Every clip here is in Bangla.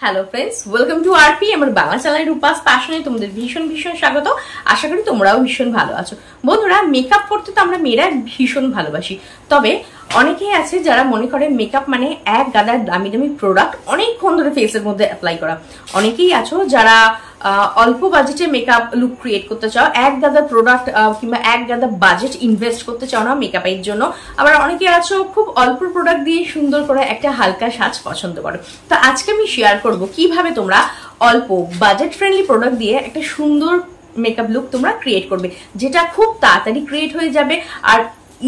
Hello friends, welcome to RP. আমার বাংলা চ্যানেল রূপাস প্যাশনে তোমাদের ভীষণ ভীষণ স্বাগত। আশা করি তোমরাও ভীষণ ভালো আছো। বন্ধুরা, মেকআপ করতে তো আমরা মেয়েরা ভীষণ ভালোবাসি, তবে অনেকেই আছে যারা মনে করে মেকআপ মানে এক গাদার দামি দামি প্রোডাক্ট অনেকক্ষণ ধরে ফেসের মধ্যে অ্যাপ্লাই করা। অনেকেই আছো যারা অল্প বাজেটে মেকআপ লুক ক্রিয়েট করতে চাও, এক গাদা প্রোডাক্ট কিংবা এক গাদা বাজেট ইনভেস্ট করতে চাও না মেকআপের জন্য। আবার অনেকে আছো খুব অল্প প্রোডাক্ট দিয়ে সুন্দর করে একটা হালকা সাজ পছন্দ করো। তো আজকে আমি শেয়ার করবো কিভাবে তোমরা অল্প বাজেট ফ্রেন্ডলি প্রোডাক্ট দিয়ে একটা সুন্দর মেকআপ লুক তোমরা ক্রিয়েট করবে, যেটা খুব তাড়াতাড়ি ক্রিয়েট হয়ে যাবে। আর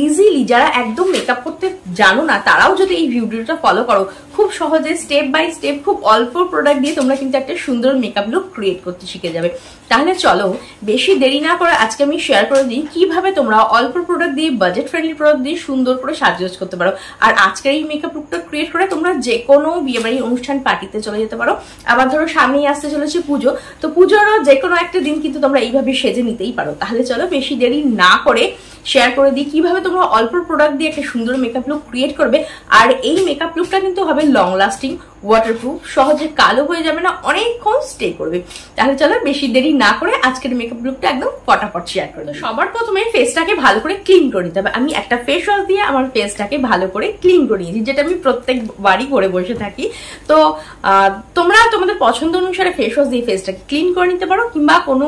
ইজিলি যারা একদম মেকআপ করতে জানো না তারাও যদি এই ভিডিওটা ফলো করো, খুব সহজে স্টেপ বাই স্টেপ খুব অল্প প্রোডাক্ট দিয়ে তোমরা কিন্তু একটা সুন্দর মেকআপ লুক ক্রিয়েট করতে শিখে যাবে। তাহলে চলো বেশি দেরি না করে আজকে আমি শেয়ার করে দিই কিভাবে তোমরা অল্প প্রোডাক্ট দিয়ে বাজেট ফ্রেন্ডলি প্রোডাক্ট দিয়ে সুন্দর করে সাজগোজ করতে পারো। আর আজকের এই মেকআপ লুকটা ক্রিয়েট করে তোমরা যে কোনো বিয়েবাড়ি অনুষ্ঠান পার্টিতে চলে যেতে পারো। আবার ধরো সামনেই আসতে চলেছে পুজো, তো পুজোরও যে কোনো একটা দিন কিন্তু তোমরা এইভাবে সেজে নিতেই পারো। তাহলে চলো বেশি দেরি না করে শেয়ার করে দিই কিভাবে তোমরা অল্প প্রোডাক্ট দিয়ে একটা সুন্দর মেকআপ লুক ক্রিয়েট করবে। আর এই মেকআপ লুকটা কিন্তু হবে লং লাস্টিং, ওয়াটারপ্রুফ, সহজে কালো হয়ে যাবে না, অনেকক্ষণ স্টে করবে। তাহলে চলো বেশি দেরি না করে আজকের মেকআপ লুকটা একদম ফটাফট শেয়ার করে দেবো। সবার প্রথমে ফেসটাকে ভালো করে ক্লিন করে নিতে হবে। আমি একটা ফেস ওয়াশ দিয়ে আমার ফেসটাকে ভালো করে ক্লিন করে নিয়েছি, যেটা আমি প্রত্যেকবারই করে বসে থাকি। তো তোমরা তোমাদের পছন্দ অনুসারে ফেস ওয়াশ দিয়ে ফেসটাকে ক্লিন করে নিতে পারো, কিংবা কোনো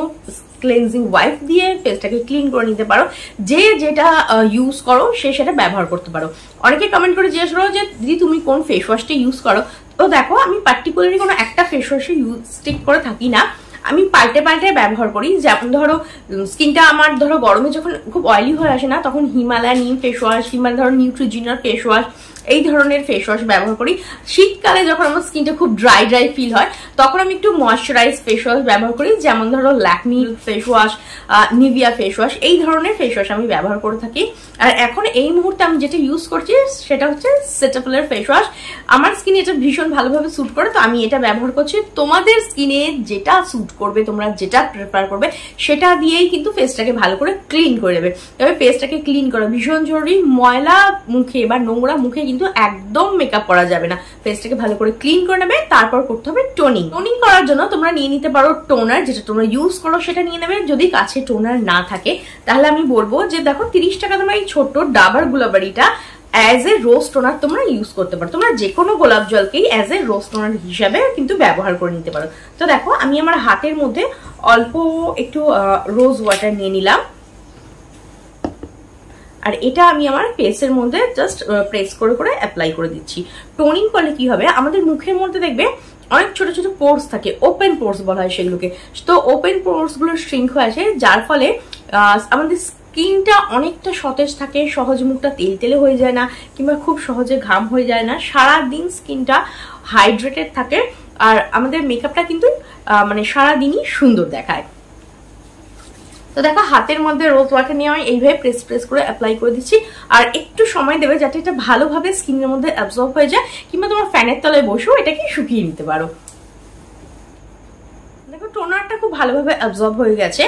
ক্লেনজিং ওয়াইপ দিয়ে ফেসটাকে ক্লিন করে নিতে পারো। যে যেটা ইউজ করো সে সেটা ব্যবহার করতে পারো। অনেকে কমেন্ট করে জিজ্ঞেস করো যে দিদি তুমি কোন ফেস ওয়াশটা ইউজ করো। তো দেখো, আমি পার্টিকুলারলি কোনো একটা ফেস ওয়াশে স্টিক করে থাকি না, আমি পাল্টে পাল্টে ব্যবহার করি। যেমন ধরো স্কিনটা আমার ধরো গরমে যখন খুব অয়েলি হয়ে আসে না, তখন হিমালয়া নিম ফেস ওয়াশ কিংবা ধরো নিউট্রিজিনার ফেস ওয়াশ, এই ধরনের ফেস ওয়াশ ব্যবহার করি। শীতকালে যখন আমার স্কিনটা খুব ড্রাই ড্রাই ফিল হয় তখন আমি একটু ময়শ্চারাইজ ফেস ওয়াশ ব্যবহার করি, যেমন ধরো Lakme face wash, Nivea face wash, এই ধরনের ফেস ওয়াশ আমি ব্যবহার করে থাকি। আর এখন এই মুহূর্তে আমি যেটা ইউজ করছি সেটা হচ্ছে সেটাফিলের ফেস ওয়াশ। আমার স্কিনে এটা ভীষণ ভালোভাবে স্যুট করে, তো আমি এটা ব্যবহার করছি। তোমাদের স্কিনে যেটা স্যুট করবে, তোমরা যেটা প্রেফার করবে সেটা দিয়েই কিন্তু ফেসটাকে ভালো করে ক্লিন করে দেবে। তবে ফেসটাকে ক্লিন করা ভীষণ জরুরি। ময়লা মুখে বা নোংরা মুখে কিন্তু একদম মেকআপ করা যাবে না। ফেসটাকে ভালো করে ক্লিন করে নেবে, তারপর করতে হবে টোনিং। টোনিং করার জন্য তোমরা নিয়ে নিতে পারো টোনার, যেটা তোমরা ইউজ করো সেটা নিয়ে নেবে। যদি কাছে টোনার না থাকে তাহলে আমি বলবো যে দেখো 30 টাকা তোমরা এই ছোট্ট ডাবার গুলাবাড়িটা অ্যাজ এ রোজ টোনার তোমরা ইউজ করতে পারো। তোমরা যে কোনো গোলাপ জলকেই অ্যাজ এ রোজ টোনার হিসাবে কিন্তু ব্যবহার করে নিতে পারো। তো দেখো, আমি আমার হাতের মধ্যে অল্প একটু রোজ ওয়াটার নিয়ে নিলাম, আর এটা আমি আমার ফেসের মধ্যে জাস্ট প্রেস করে করে অ্যাপ্লাই করে দিচ্ছি। টোনিং করলে কি হবে, আমাদের মুখের মধ্যে দেখবে অনেক ছোট ছোট পোর্স থাকে, ওপেন পোর্স বলা হয় সেগুলোকে। তো ওপেন পোর্স গুলো শ্রিঙ্ক হয়ে আসে, যার ফলে আমাদের স্কিনটা অনেকটা সতেজ থাকে, সহজে মুখটা তেলতেলে হয়ে যায় না, কিংবা খুব সহজে ঘাম হয়ে যায় না। সারাদিন স্কিনটা হাইড্রেটেড থাকে, আর আমাদের মেকআপটা কিন্তু মানে সারাদিনই সুন্দর দেখায়। তো দেখো, হাতের মধ্যে রোজ ওয়াটার নিয়ে আমি এইভাবে প্রেস প্রেস করে অ্যাপ্লাই করে দিচ্ছি। আর একটু সময় দেবে যাতে এটা ভালোভাবে স্কিনের মধ্যে অ্যাবজর্ব হয়ে যায়, কিংবা তোমার ফ্যানের তলায় বসেও এটাকে শুকিয়ে নিতে পারো। দেখো, টোনারটা খুব ভালোভাবে অ্যাবজর্ব হয়ে গেছে।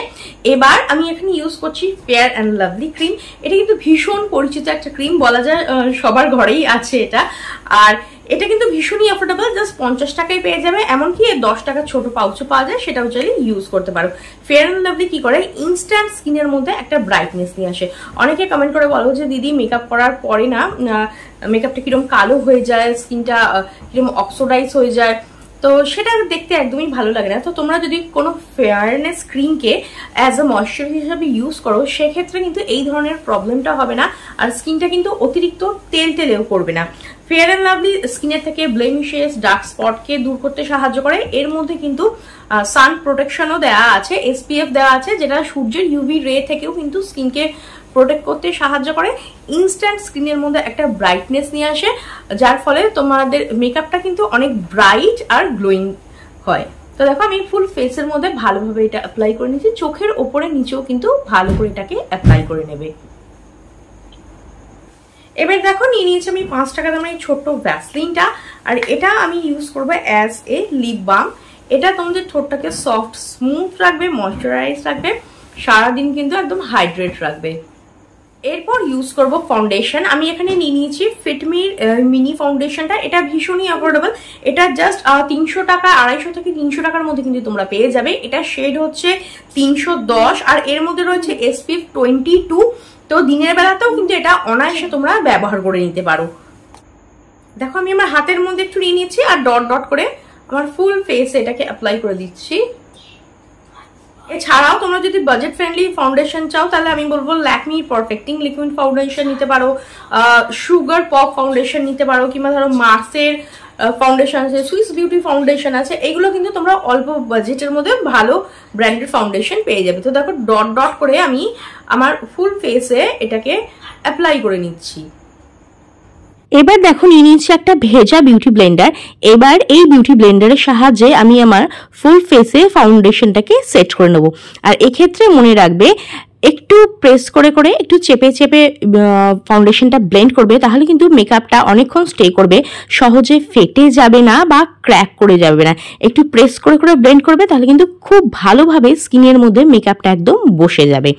এবার আমি এখানে ইউজ করছি ফেয়ার অ্যান্ড লাভলি ক্রিম। এটা কিন্তু ভীষণ পরিচিত একটা ক্রিম, বলা যায় সবার ঘরেই আছে এটা। আর এটা কিন্তু ভীষণই অ্যাফোর্ডেবল, জাস্ট 50 টাকায় পেয়ে যাবে। এমনকি 10 টাকার ছোট পাউচও পাওয়া যায়, সেটাও চাইলে ইউজ করতে পারো। ফেয়ার অ্যান্ড লাভলি কি করে, ইনস্ট্যান্ট স্কিনের মধ্যে একটা ব্রাইটনেস নিয়ে আসে। অনেকে কমেন্ট করে বলো যে দিদি মেকআপ করার পরে না মেকআপটা কিরকম কালো হয়ে যায়, স্কিনটা কিরকম অক্সিডাইজ হয়ে যায়, তো সেটা দেখতে একদমই ভালো লাগে না। তো তোমরা যদি কোনো ফেয়ারনেস ক্রিমকে অ্যাজ এ ময়শ্চারাইজার হিসাবে ইউজ করো, সেক্ষেত্রে কিন্তু এই ধরনের প্রবলেমটা হবে না, আর স্কিনটা কিন্তু অতিরিক্ত তেল তেলেও করবে না। ফেয়ার অ্যান্ড লাভলি স্কিনের থেকে ব্লেমিশেস, ডার্ক স্পটকে দূর করতে সাহায্য করে। এর মধ্যে কিন্তু সান প্রোটেকশনও দেওয়া আছে, SPF দেওয়া আছে, যেটা সূর্যের UV রে থেকেও কিন্তু স্কিনকে প্রোটেক্ট করতে সাহায্য করে। ইনস্ট্যান্ট স্কিনের মধ্যে একটা ব্রাইটনেস নিয়ে আসে, যার ফলে তোমাদের মেকআপটা কিন্তু অনেক ব্রাইট আর গ্লোয়িং হয়। তো দেখো, আমি ফুল ফেসের মধ্যে ভালোভাবে এটা অ্যাপ্লাই করে নিচ্ছি। চোখের ওপরে নিচেও কিন্তু ভালো করে এটাকে অ্যাপ্লাই করে নেবে। এবার দেখো, নিয়ে নিয়েছি আমি 5 টাকা দামের এই ছোট্ট ভ্যাসলিনটা, আর এটা আমি ইউজ করবো অ্যাজ এ লিপ বাম। এটা তোমাদের ঠোঁটটাকে সফট স্মুথ রাখবে, ময়শ্চারাইজ রাখবে, সারাদিন কিন্তু একদম হাইড্রেট রাখবে। এরপর ইউজ করব ফাউন্ডেশন। আমি এখানে নিয়ে নিয়েছি ফিটমির মিনি ফাউন্ডেশনটা। এটা ভীষণই অ্যাফোর্ডেবল, এটা জাস্ট 300 টাকা, 250 থেকে 300 টাকার মধ্যে কিন্তু তোমরা পেয়ে যাবে। এটা শেড হচ্ছে 310 আর এর মধ্যে রয়েছে SPF 22। তো দিনের বেলাতেও কিন্তু এটা অনায়াসে তোমরা ব্যবহার করে নিতে পারো। দেখো আমি আমার হাতের মধ্যে একটু নিয়ে নিয়েছি আর ডট ডট করে আমার ফুল ফেসে এটাকে অ্যাপ্লাই করে দিচ্ছি। এছাড়াও তোমরা যদি বাজেট ফ্রেন্ডলি ফাউন্ডেশন চাও তাহলে আমি বলবো ল্যাকমি পারফেক্টিং লিকুইড ফাউন্ডেশন নিতে পারো, সুগার পপ ফাউন্ডেশন নিতে পারো, কিংবা ধরো মার্সের ফাউন্ডেশন আছে, সুইস বিউটি ফাউন্ডেশন আছে। এগুলো কিন্তু তোমরা অল্প বাজেটের মধ্যে ভালো ব্র্যান্ডেড ফাউন্ডেশন পেয়ে যাবে। তো দেখো ডট ডট করে আমি আমার ফুল ফেসে এটাকে অ্যাপ্লাই করে নিচ্ছি। এবার দেখো নিয়ে নিয়েছি একটা ভেজা বিউটি ব্লেন্ডার। এবার এই বিউটি ব্লেন্ডারের সাহায্যে আমি আমার ফুল ফেসে ফাউন্ডেশনটাকে সেট করে নেব। আর এক্ষেত্রে মনে রাখবে একটু প্রেস করে করে একটু চেপে চেপে ফাউন্ডেশনটা ব্লেন্ড করবে, তাহলে কিন্তু মেকআপটা অনেকক্ষণ স্টে করবে, সহজে ফেটে যাবে না বা ক্র্যাক করে যাবে না। একটু প্রেস করে করে ব্লেন্ড করবে, তাহলে কিন্তু খুব ভালোভাবে স্কিনের মধ্যে মেকআপটা একদম বসে যাবে।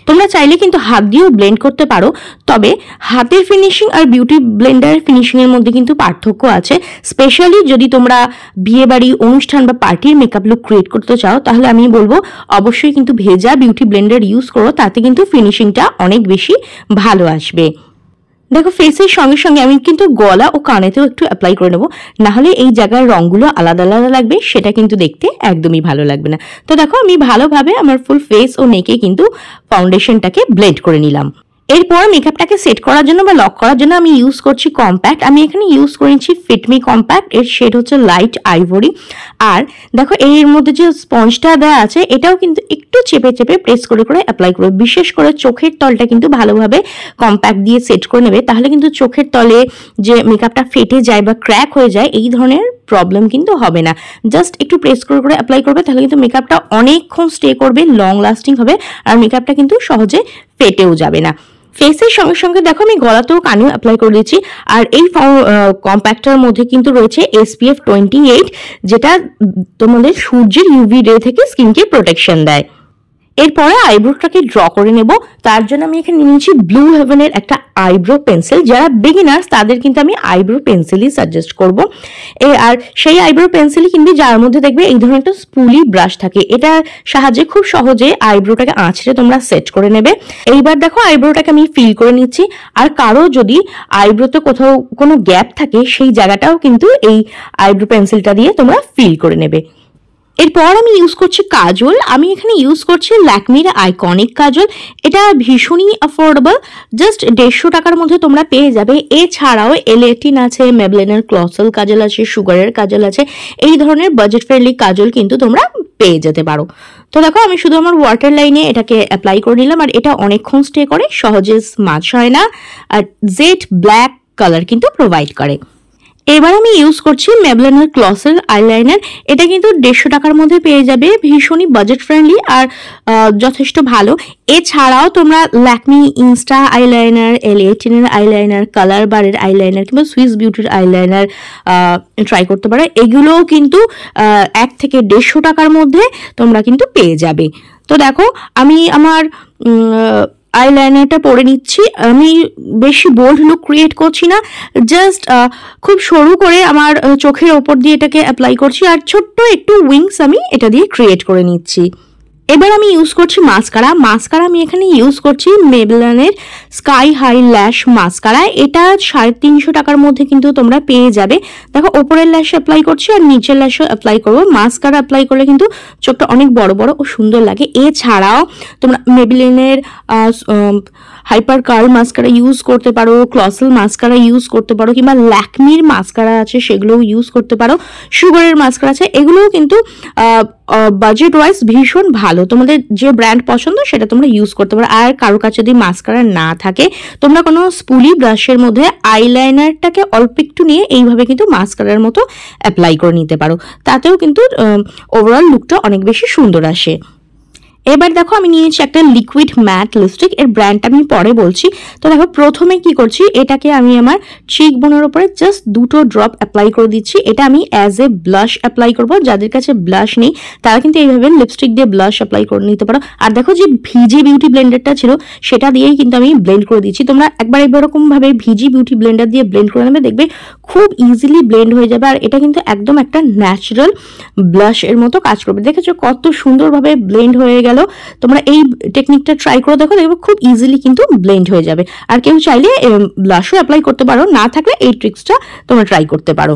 তোমরা চাইলে কিন্তু হাত দিয়েও ব্লেন্ড করতে পারো, তবে হাতের ফিনিশিং আর বিউটি ব্লেন্ডারের ফিনিশিংয়ের মধ্যে কিন্তু পার্থক্য আছে। স্পেশালি যদি তোমরা বিয়েবাড়ি অনুষ্ঠান বা পার্টির মেকআপ লুক ক্রিয়েট করতে চাও, তাহলে আমি বলবো অবশ্যই কিন্তু ভেজা বিউটি ব্লেন্ডার ইউজ করো, তাতে কিন্তু ফিনিশিংটা অনেক বেশি ভালো আসবে। দেখো ফেসের সঙ্গে সঙ্গে আমি কিন্তু গলা ও কানেতেও একটু অ্যাপ্লাই করে নেবো, নাহলে এই জায়গার রঙগুলো আলাদা আলাদা লাগবে, সেটা কিন্তু দেখতে একদমই ভালো লাগবে না। তো দেখো আমি ভালোভাবে আমার ফুল ফেস ও নেকে কিন্তু ফাউন্ডেশনটাকে ব্লেন্ড করে নিলাম। এরপর মেকআপটাকে সেট করার জন্য বা লক করার জন্য আমি ইউজ করছি কম্প্যাক্ট। আমি এখানে ইউজ করেছি ফিটমি কম্প্যাক্ট, এর শেড হচ্ছে লাইট আইভরি। আর দেখো এর মধ্যে যে স্পঞ্জটা দেওয়া আছে এটাও কিন্তু একটু চেপে চেপে প্রেস করে করে অ্যাপ্লাই করবে। বিশেষ করে চোখের তলটা কিন্তু ভালোভাবে কম্প্যাক্ট দিয়ে সেট করে নেবে, তাহলে কিন্তু চোখের তলে যে মেকআপটা ফেটে যায় বা ক্র্যাক হয়ে যায় এই ধরনের প্রবলেম কিন্তু হবে না। জাস্ট একটু প্রেস করে করে অ্যাপ্লাই করবে, তাহলে কিন্তু মেকআপটা অনেকক্ষণ স্টে করবে, লং লাস্টিং হবে, আর মেকআপটা কিন্তু সহজে ফেটেও যাবে না। ফেসের সঙ্গে সঙ্গে দেখো আমি গলাতেও কানেও অ্যাপ্লাই করে দিয়েছি। আর এই কম্প্যাক্টটার মধ্যে কিন্তু রয়েছে SPF 28, যেটা তোমাদের সূর্যের UV রে থেকে স্কিনকে প্রোটেকশন দেয়। এরপরে আইব্রোটাকে ড্র করে নেব। তার জন্য আমি এখানে নিয়েছি ব্লু হেভেনের একটা আইব্রো পেন্সিল। যারা বিগিনার্স তাদের কিন্তু আমি আইব্রো পেন্সিলই সাজেস্ট করব। আর সেই আইব্রো পেন্সিলই কিনবি যার মধ্যে দেখবে এই ধরনের একটা স্পুলি ব্রাশ থাকে, এটার সাহায্যে খুব সহজে আইব্রোটাকে আঁচড়ে তোমরা সেট করে নেবে। এইবার দেখো আইব্রোটাকে আমি ফিল করে নিচ্ছি। আর কারো যদি আইব্রোতে কোথাও কোনো গ্যাপ থাকে সেই জায়গাটাও কিন্তু এই আইব্রো পেন্সিলটা দিয়ে তোমরা ফিল করে নেবে। এরপর আমি ইউজ করছি কাজল। আমি এখানে ইউজ করছি ল্যাকমির আইকনিক কাজল। এটা ভীষণই অ্যাফোর্ডেবল, জাস্ট 150 টাকার মধ্যে তোমরা পেয়ে যাবে। এছাড়াও L18 আছে, মেবলিনের ক্লসেল কাজল আছে, সুগারের কাজল আছে। এই ধরনের বাজেট ফ্রেন্ডলি কাজল কিন্তু তোমরা পেয়ে যেতে পারো। তো দেখো আমি শুধু আমার ওয়াটার লাইনে এটাকে অ্যাপ্লাই করে নিলাম, আর এটা অনেকক্ষণ স্টে করে, সহজে স্মাচ হয় না, আর জেড ব্ল্যাক কালার কিন্তু প্রোভাইড করে। এবার আমি ইউজ করছি মেবলিনের ক্লসেল আইলাইনার। এটা কিন্তু 150 টাকার মধ্যে পেয়ে যাবে, ভীষণই বাজেট ফ্রেন্ডলি আর যথেষ্ট ভালো। এছাড়াও তোমরা ল্যাকমি ইনস্টা আইলাইনার, L18 এর আইলাইনার, কালার বারের আইলাইনার কিংবা সুইস বিউটির আইলাইনার ট্রাই করতে পারো। এগুলোও কিন্তু 1 থেকে 150 টাকার মধ্যে তোমরা কিন্তু পেয়ে যাবে। তো দেখো আমি আমার আইলাইনারটা পরে নিচ্ছি। আমি বেশি বোল্ড লুক ক্রিয়েট করছি না, জাস্ট খুব সরু করে আমার চোখের ওপর দিয়ে এটাকে অ্যাপ্লাই করছি, আর ছোট্ট একটু উইংস আমি এটা দিয়ে ক্রিয়েট করে নিচ্ছি। এবার আমি ইউজ করছি মাস্কারা। আমি এখানে ইউজ করছি মেবলিনের স্কাই হাই ল্যাশ মাস্কারা। এটা 350 টাকার মধ্যে কিন্তু তোমরা পেয়ে যাবে। দেখো ওপরের ল্যাশ অ্যাপ্লাই করছি আর নিচের ল্যাশও অ্যাপ্লাই করবো। মাস্কারা অ্যাপ্লাই করলে কিন্তু চোখটা অনেক বড় বড় ও সুন্দর লাগে। এছাড়াও তোমরা মেবলিনের হাইপার কার্ল মাস্কারা ইউজ করতে পারো, ক্লসেল মাস্কারা ইউজ করতে পারো, কিংবা ল্যাকমির মাস্কারা আছে সেগুলোও ইউজ করতে পারো, সুগারের মাস্কারা আছে, এগুলোও কিন্তু বাজেট ওয়াইজ ভীষণ ভালো। তোমাদের যে ব্র্যান্ড পছন্দ সেটা তোমরা ইউজ করতে পারো। আর কারো কাছে যদি মাস্কারা না থাকে, তোমরা কোনো স্পুলি ব্রাশের মধ্যে আইলাইনারটাকে অল্প একটু নিয়ে এইভাবে কিন্তু মাস্কারার মতো অ্যাপ্লাই করে নিতে পারো, তাতেও কিন্তু ওভারঅল লুকটা অনেক বেশি সুন্দর আসে। এবার দেখো আমি নিয়েছি একটা লিকুইড ম্যাট লিপস্টিক, এর ব্র্যান্ড আমি পরে বলছি। তো দেখো প্রথমে কি করছি, এটাকে আমি আমার চিক বোনের উপরে জাস্ট 2টো ড্রপ অ্যাপ্লাই করে দিচ্ছি। এটা আমি অ্যাজ এ ব্লাশ অ্যাপ্লাই করব। যাদের কাছে ব্লাশ নেই তারা কিন্তু এইভাবে লিপস্টিক দিয়ে ব্লাশ অ্যাপ্লাই করে নিতে পারো। আর দেখো যে ভিজি বিউটি ব্লেন্ডারটা ছিল সেটা দিয়েই কিন্তু আমি ব্লেন্ড করে দিচ্ছি। তোমরা একবার এরকম ভাবে ভিজি বিউটি ব্লেন্ডার দিয়ে ব্লেন্ড করে নেবে, দেখবে খুব ইজিলি ব্লেন্ড হয়ে যাবে। আর এটা কিন্তু একদম একটা ন্যাচারাল ব্লাশ এর মতো কাজ করবে। দেখেছো কত সুন্দরভাবে ব্লেন্ড হয়ে গেল। তোমরা এই টেকনিকটা ট্রাই করে দেখো, দেখবে খুব ইজিলি কিন্তু ব্লেন্ড হয়ে যাবে। আর কেউ চাইলে ব্লাশও অ্যাপ্লাই করতে পারো, না থাকলে এই ট্রিক্সটা তোমরা ট্রাই করতে পারো।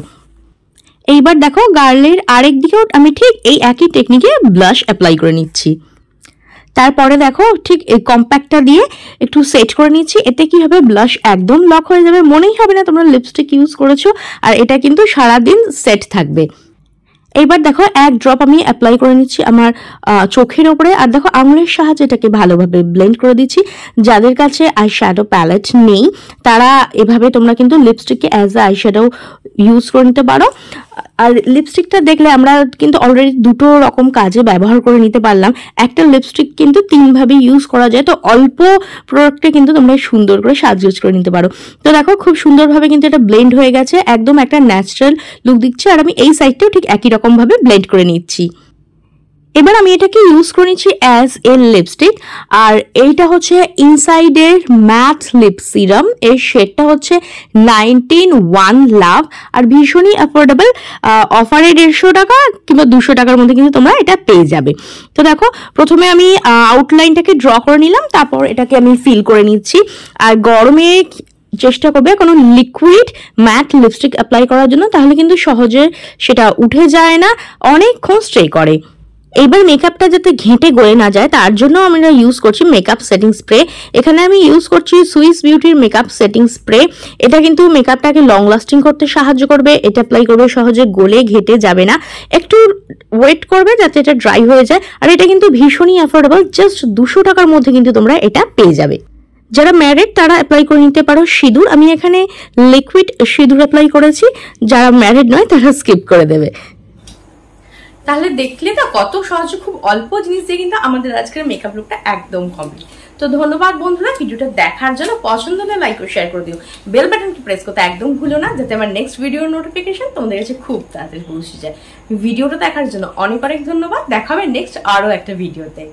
এইবার দেখো গার্লের আরেক দিকেও আমি ঠিক এই একই টেকনিকে ব্লাশ অ্যাপ্লাই করে নিচ্ছি। তারপরে দেখো ঠিক এই কম্প্যাক্টটা দিয়ে একটু সেট করে নিচ্ছি। এতে কি হবে, ব্লাশ একদম লক হয়ে যাবে, মনেই হবে না তোমরা লিপস্টিক ইউজ করেছো। আর এটা কিন্তু সারাদিন সেট থাকবে। এইবার দেখো এক ড্রপ আমি অ্যাপ্লাই করে নিচ্ছি আমার চোখের ওপরে। আর দেখো আঙুলের সাহায্যে এটাকে ভালোভাবে ব্লেন্ড করে দিচ্ছি। যাদের কাছে আই শ্যাডো প্যালেট নেই তারা এভাবে তোমরা কিন্তু লিপস্টিককে as a eye shadow use করে নিতে পারো। আর লিপস্টিকটা দেখলে আমরা কিন্তু অলরেডি 2টো রকম কাজে ব্যবহার করে নিতে পারলাম। একটা লিপস্টিক কিন্তু 3ভাবে ইউজ করা যায়। তো অল্প প্রোডাক্টে কিন্তু তোমরা সুন্দর করে সাজগোজ করে নিতে পারো। তো দেখো খুব সুন্দরভাবে কিন্তু এটা ব্লেন্ড হয়ে গেছে, একদম একটা ন্যাচারাল লুক দিচ্ছে। আর আমি এই সাইডটাও ঠিক একই রকম ভাবে ব্লেন্ড করে নিচ্ছি। এবার আমি এটাকে ইউজ করে নিচ্ছি অ্যাজ এ লিপস্টিক। আর এইটা হচ্ছে ইনসাইডের ম্যাট লিপ সিরাম, এর শেডটা হচ্ছে 19 লাভ। আর ভীষণই অ্যাফোর্ডেবল, অফারে 150 টাকা কিংবা 200 টাকার মধ্যে কিন্তু তোমরা এটা পেয়ে যাবে। তো দেখো প্রথমে আমি আউটলাইনটাকে ড্র করে নিলাম, তারপর এটাকে আমি ফিল করে নিচ্ছি। আর গরমে চেষ্টা করবে কোনো লিকুইড ম্যাট লিপস্টিক অ্যাপ্লাই করার জন্য, তাহলে কিন্তু সহজে সেটা উঠে যায় না, অনেকক্ষণ স্টে করে। এইবার মেকআপটা যাতে ঘেঁটে গলে না যায় তার জন্য আমরা ইউজ করছি মেকআপ সেটিং স্প্রে। এখানে আমি ইউজ করছি সুইস বিউটির মেকআপ সেটিং স্প্রে। এটা কিন্তু মেকআপটাকে লং লাস্টিং করতে সাহায্য করবে। এটা অ্যাপ্লাই করবে সহজে গলে ঘেঁটে যাবে না, একটু ওয়েট করবে যাতে এটা ড্রাই হয়ে যায়। আর এটা কিন্তু ভীষণই অ্যাফোর্ডেবল, জাস্ট 200 টাকার মধ্যে কিন্তু তোমরা এটা পেয়ে যাবে। যারা ম্যারিড তারা অ্যাপ্লাই করে নিতে পারো সিঁদুর। আমি এখানে লিকুইড সিঁদুর অ্যাপ্লাই করেছি, যারা ম্যারিড নয় তারা স্কিপ করে দেবে। তাহলে দেখলে তো কত সহজে খুব অল্প জিনিস দিয়ে কিন্তু আমাদের আজকের মেকআপ লুকটা একদম কমপ্লিট। তো ধন্যবাদ বন্ধুরা ভিডিওটা দেখার জন্য। পছন্দ হলে লাইক ও শেয়ার করে দিও, বেল বাটনটি প্রেস করতে একদম ভুলো না, যাতে আমার নেক্সট ভিডিওর নোটিফিকেশন তোমাদের কাছে খুব তাড়াতাড়ি পৌঁছে যায়। ভিডিওটা দেখার জন্য অনেক অনেক ধন্যবাদ। দেখা হবে নেক্সট আরো একটা ভিডিওতে।